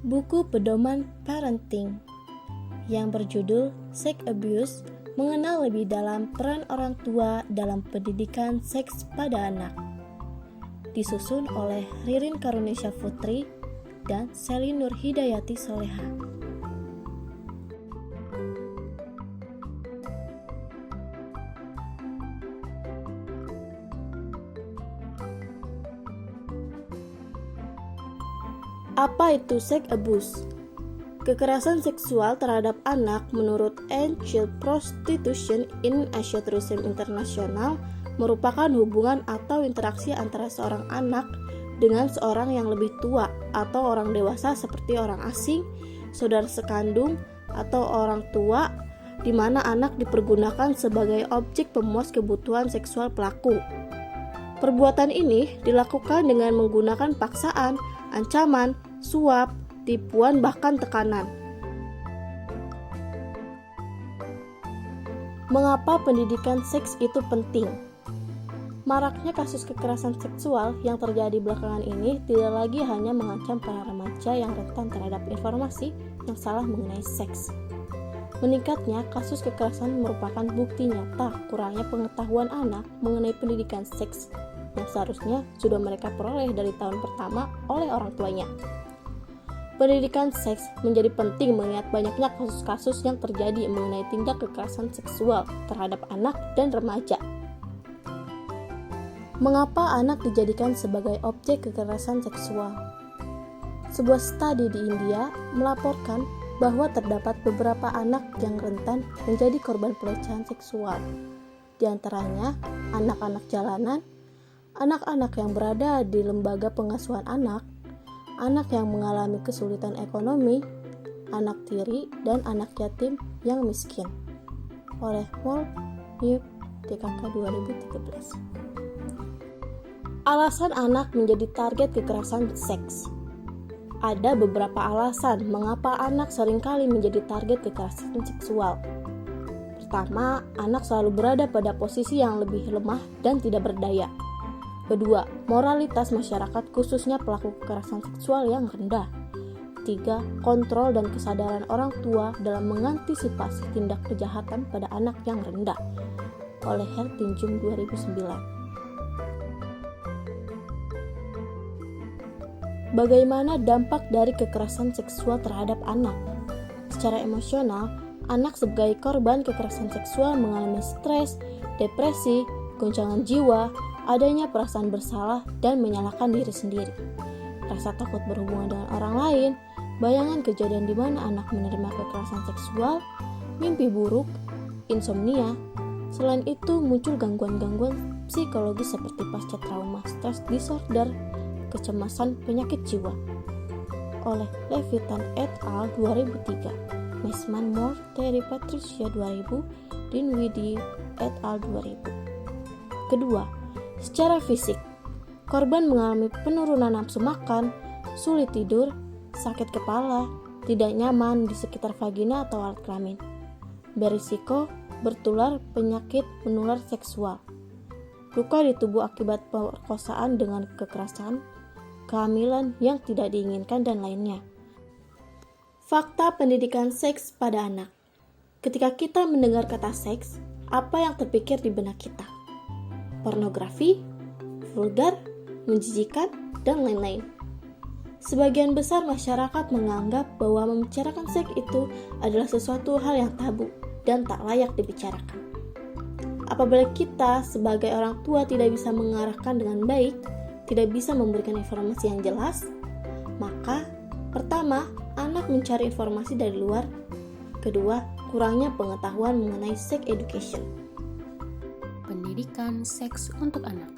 buku pedoman parenting yang berjudul Sex Abuse, mengenal lebih dalam peran orang tua dalam pendidikan seks pada anak. Disusun oleh Ririn Karunisha Putri dan Selin Nurhidayati Soleha. Apa itu sex abuse? Kekerasan seksual terhadap anak menurut End Child Prostitution in Asia Tourism International merupakan hubungan atau interaksi antara seorang anak dengan seorang yang lebih tua atau orang dewasa seperti orang asing, saudara sekandung, atau orang tua, di mana anak dipergunakan sebagai objek pemuas kebutuhan seksual pelaku. Perbuatan ini dilakukan dengan menggunakan paksaan, ancaman, suap, tipuan, bahkan tekanan. Mengapa pendidikan seks itu penting? Maraknya kasus kekerasan seksual yang terjadi belakangan ini tidak lagi hanya mengancam para remaja yang rentan terhadap informasi yang salah mengenai seks. Meningkatnya kasus kekerasan merupakan bukti nyata kurangnya pengetahuan anak mengenai pendidikan seks yang seharusnya sudah mereka peroleh dari tahun pertama oleh orang tuanya. Pendidikan seks menjadi penting mengingat banyaknya kasus-kasus yang terjadi mengenai tindak kekerasan seksual terhadap anak dan remaja. Mengapa anak dijadikan sebagai objek kekerasan seksual? Sebuah studi di India melaporkan bahwa terdapat beberapa anak yang rentan menjadi korban pelecehan seksual. Di antaranya anak-anak jalanan, anak-anak yang berada di lembaga pengasuhan anak yang mengalami kesulitan ekonomi, anak tiri, dan anak yatim yang miskin. Oleh World Youth TKK 2013. Alasan anak menjadi target kekerasan seks. Ada beberapa alasan mengapa anak seringkali menjadi target kekerasan seksual. Pertama, anak selalu berada pada posisi yang lebih lemah dan tidak berdaya. Kedua, moralitas masyarakat khususnya pelaku kekerasan seksual yang rendah. Tiga, kontrol dan kesadaran orang tua dalam mengantisipasi tindak kejahatan pada anak yang rendah. Oleh Hertinjung 2009. Bagaimana dampak dari kekerasan seksual terhadap anak? Secara emosional, anak sebagai korban kekerasan seksual mengalami stres, depresi, goncangan jiwa, adanya perasaan bersalah dan menyalahkan diri sendiri, rasa takut berhubungan dengan orang lain, bayangan kejadian di mana anak menerima kekerasan seksual, mimpi buruk, insomnia. Selain itu muncul gangguan-gangguan psikologis seperti pasca trauma, stress disorder, kecemasan, penyakit jiwa. Oleh Levitan et al. 2003, Meisman Moore, Terry Patricia 2000, Dinwiddie et al. 2000. Kedua, secara fisik, korban mengalami penurunan nafsu makan, sulit tidur, sakit kepala, tidak nyaman di sekitar vagina atau alat kelamin. Berisiko bertular penyakit menular seksual, luka di tubuh akibat perkosaan dengan kekerasan, kehamilan yang tidak diinginkan, dan lainnya. Fakta pendidikan seks pada anak. Ketika kita mendengar kata seks, apa yang terpikir di benak kita? Pornografi, vulgar, menjijikan, dan lain-lain. Sebagian besar masyarakat menganggap bahwa membicarakan seks itu adalah sesuatu hal yang tabu dan tak layak dibicarakan. Apabila kita sebagai orang tua tidak bisa mengarahkan dengan baik, tidak bisa memberikan informasi yang jelas, maka pertama, anak mencari informasi dari luar. Kedua, kurangnya pengetahuan mengenai sex education. Pendidikan seks untuk anak.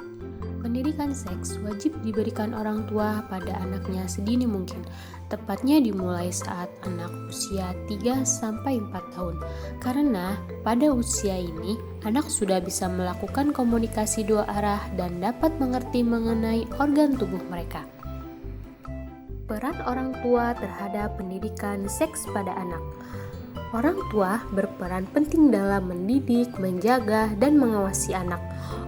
Pendidikan seks wajib diberikan orang tua pada anaknya sedini mungkin, tepatnya dimulai saat anak usia 3-4 tahun. Karena pada usia ini, anak sudah bisa melakukan komunikasi dua arah dan dapat mengerti mengenai organ tubuh mereka. Peran orang tua terhadap pendidikan seks pada anak. Orang tua berperan penting dalam mendidik, menjaga, dan mengawasi anak.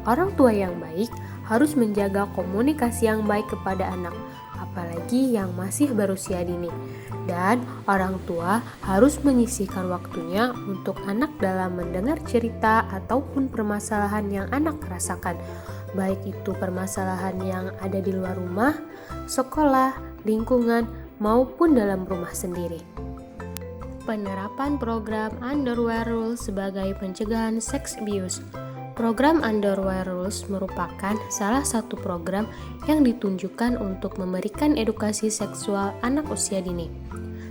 Orang tua yang baik harus menjaga komunikasi yang baik kepada anak. apalagi yang masih berusia dini. Dan orang tua harus menyisihkan waktunya untuk anak dalam mendengar cerita ataupun permasalahan yang anak rasakan, baik itu permasalahan yang ada di luar rumah, sekolah, lingkungan, maupun dalam rumah sendiri. Penerapan program Underwear Rules sebagai pencegahan sex abuse. Program Underwear Rules merupakan salah satu program yang ditunjukkan untuk memberikan edukasi seksual anak usia dini.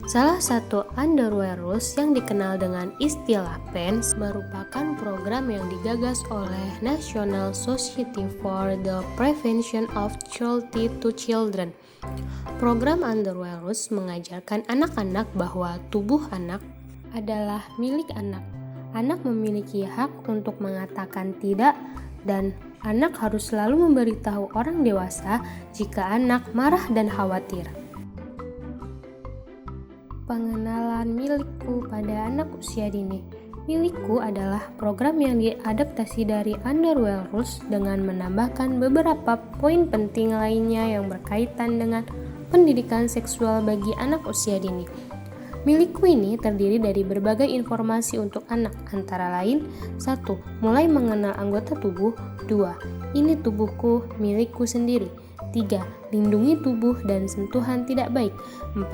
Salah satu Underwear Rules yang dikenal dengan istilah PENS merupakan program yang digagas oleh National Society for the Prevention of Cruelty to Children. Program Underwear Rules mengajarkan anak-anak bahwa tubuh anak adalah milik anak. Anak memiliki hak untuk mengatakan tidak, dan anak harus selalu memberitahu orang dewasa jika anak marah dan khawatir. Pengenalan milikku pada anak usia dini. Milikku adalah program yang diadaptasi dari Underwear Rules dengan menambahkan beberapa poin penting lainnya yang berkaitan dengan pendidikan seksual bagi anak usia dini. Milikku ini terdiri dari berbagai informasi untuk anak, antara lain 1. Mulai mengenal anggota tubuh. 2. Ini tubuhku, milikku sendiri. 3. Lindungi tubuh dan sentuhan tidak baik. 4.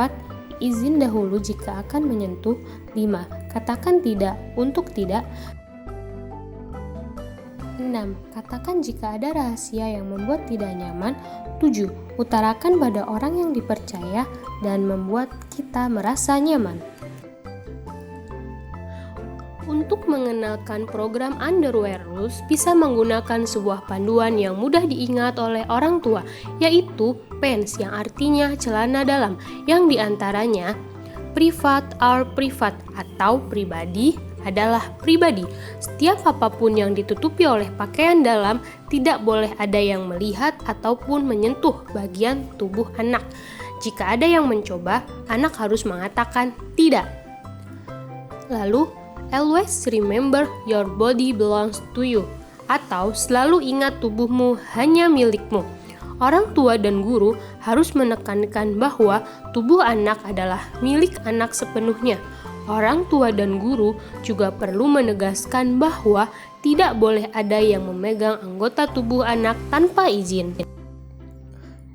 Izin dahulu jika akan menyentuh. 5. Katakan tidak untuk tidak. 6. Katakan jika ada rahasia yang membuat tidak nyaman. 7. Utarakan pada orang yang dipercaya dan membuat kita merasa nyaman. Untuk mengenalkan program Underwear Rules bisa menggunakan sebuah panduan yang mudah diingat oleh orang tua, yaitu PENS yang artinya celana dalam, yang diantaranya privat are privat atau pribadi adalah pribadi. Setiap apapun yang ditutupi oleh pakaian dalam tidak boleh ada yang melihat ataupun menyentuh bagian tubuh anak. Jika ada yang mencoba, anak harus mengatakan tidak. Lalu, always remember your body belongs to you, atau selalu ingat tubuhmu hanya milikmu. Orang tua dan guru harus menekankan bahwa tubuh anak adalah milik anak sepenuhnya. Orang tua dan guru juga perlu menegaskan bahwa tidak boleh ada yang memegang anggota tubuh anak tanpa izin.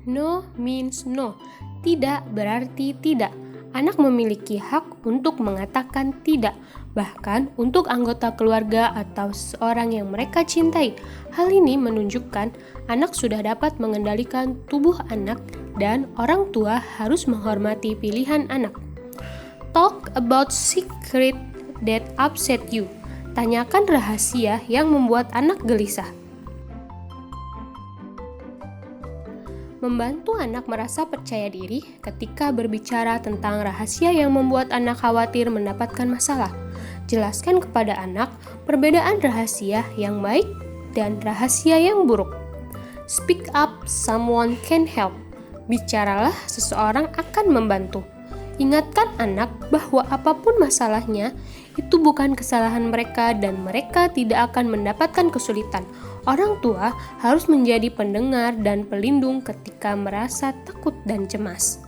No means no. Tidak berarti tidak. Anak memiliki hak untuk mengatakan tidak, bahkan untuk anggota keluarga atau seseorang yang mereka cintai. Hal ini menunjukkan anak sudah dapat mengendalikan tubuh anak dan orang tua harus menghormati pilihan anak. Talk about secret that upset you. Tanyakan rahasia yang membuat anak gelisah. Membantu anak merasa percaya diri ketika berbicara tentang rahasia yang membuat anak khawatir mendapatkan masalah. Jelaskan kepada anak perbedaan rahasia yang baik dan rahasia yang buruk. Speak up, someone can help. Bicaralah, seseorang akan membantu. Ingatkan anak bahwa apapun masalahnya, itu bukan kesalahan mereka dan mereka tidak akan mendapatkan kesulitan. Orang tua harus menjadi pendengar dan pelindung ketika merasa takut dan cemas.